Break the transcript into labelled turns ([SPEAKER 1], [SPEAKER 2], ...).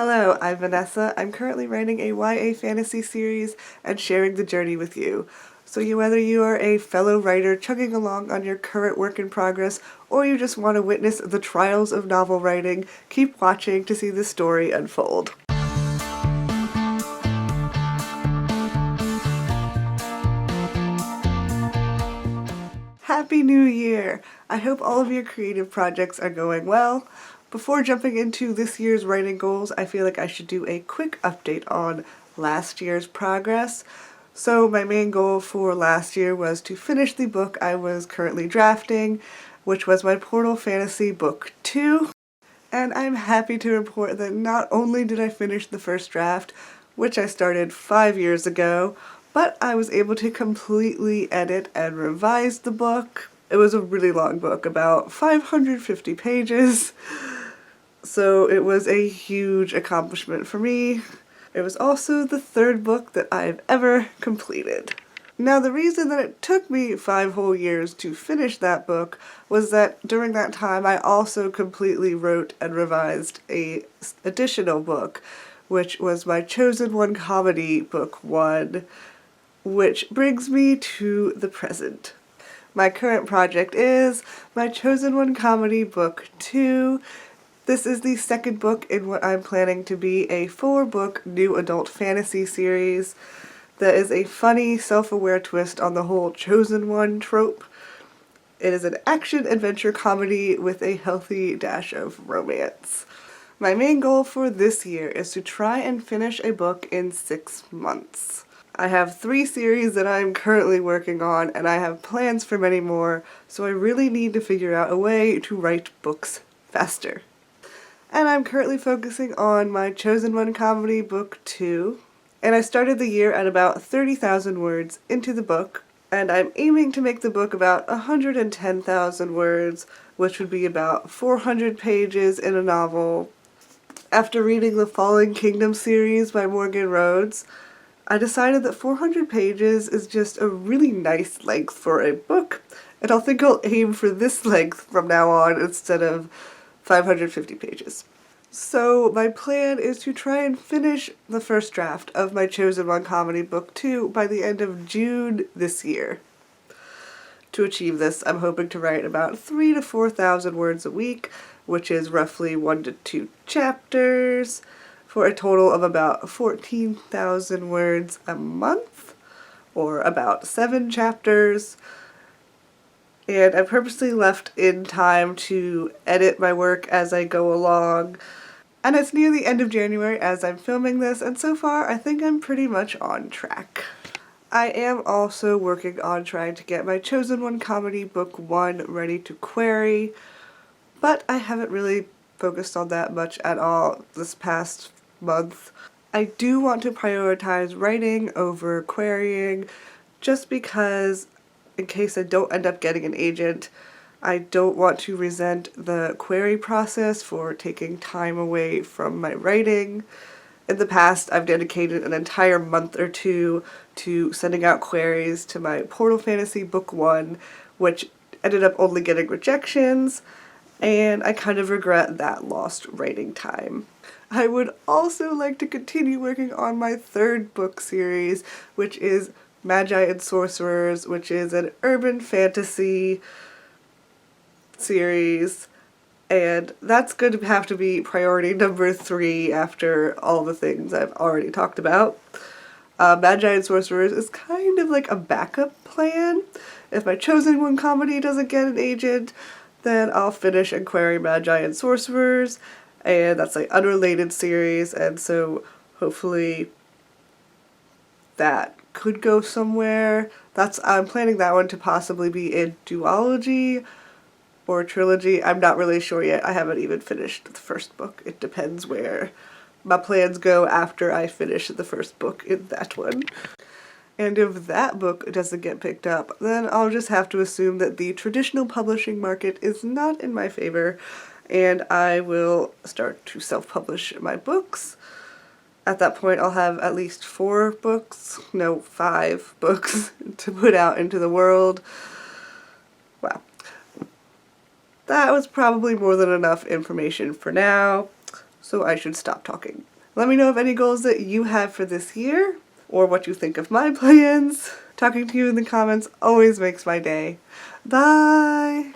[SPEAKER 1] Hello, I'm Vanessa. I'm currently writing a YA fantasy series and sharing the journey with you. So whether you are a fellow writer chugging along on your current work in progress, or you just want to witness the trials of novel writing, keep watching to see the story unfold. Happy New Year! I hope all of your creative projects are going well. Before jumping into this year's writing goals, I feel like I should do a quick update on last year's progress. So my main goal for last year was to finish the book I was currently drafting, which was my Portal Fantasy Book 2. And I'm happy to report that not only did I finish the first draft, which I started 5 years ago, but I was able to completely edit and revise the book. It was a really long book, about 550 pages, so it was a huge accomplishment for me. It was also the third book that I've ever completed. Now, the reason that it took me 5 whole years to finish that book was that during that time I also completely wrote and revised a additional book, which was my Chosen One Comedy Book 1, which brings me to the present. My current project is my Chosen One Comedy Book 2. This is the second book in what I'm planning to be a 4-book new adult fantasy series that is a funny, self-aware twist on the whole Chosen One trope. It is an action-adventure comedy with a healthy dash of romance. My main goal for this year is to try and finish a book in 6 months. I have 3 series that I'm currently working on, and I have plans for many more, so I really need to figure out a way to write books faster. And I'm currently focusing on my Chosen One Comedy Book 2, and I started the year at about 30,000 words into the book, and I'm aiming to make the book about 110,000 words, which would be about 400 pages in a novel. After reading the Fallen Kingdom series by Morgan Rhodes, I decided that 400 pages is just a really nice length for a book, and I think I'll aim for this length from now on instead of 550 pages. So my plan is to try and finish the first draft of my Chosen One Comedy Book 2 by the end of June this year. To achieve this, I'm hoping to write about 3,000 to 4,000 words a week, which is roughly 1 to 2 chapters, for a total of about 14,000 words a month, or about 7 chapters. And I purposely left in time to edit my work as I go along. And it's near the end of January as I'm filming this, and so far I think I'm pretty much on track. I am also working on trying to get my Chosen One Comedy Book 1 ready to query, but I haven't really focused on that much at all this past month. I do want to prioritize writing over querying, just because in case I don't end up getting an agent, I don't want to resent the query process for taking time away from my writing. In the past, I've dedicated an entire month or 2 to sending out queries to my Portal Fantasy Book 1, which ended up only getting rejections, and I kind of regret that lost writing time. I would also like to continue working on my 3rd book series, which is Magi and Sorcerers, which is an urban fantasy series, and that's going to have to be priority number 3 after all the things I've already talked about. Magi and Sorcerers is kind of like a backup plan. If my Chosen One Comedy doesn't get an agent, then I'll finish and query Magi and Sorcerers, and that's like unrelated series, and so hopefully that could go somewhere. I'm planning that one to possibly be a duology or a trilogy. I'm not really sure yet. I haven't even finished the first book. It depends where my plans go after I finish the first book in that one. And if that book doesn't get picked up, then I'll just have to assume that the traditional publishing market is not in my favor, and I will start to self-publish my books. At that point, I'll have at least 5 books to put out into the world. Wow. That was probably more than enough information for now, so I should stop talking. Let me know of any goals that you have for this year, or what you think of my plans. Talking to you in the comments always makes my day. Bye!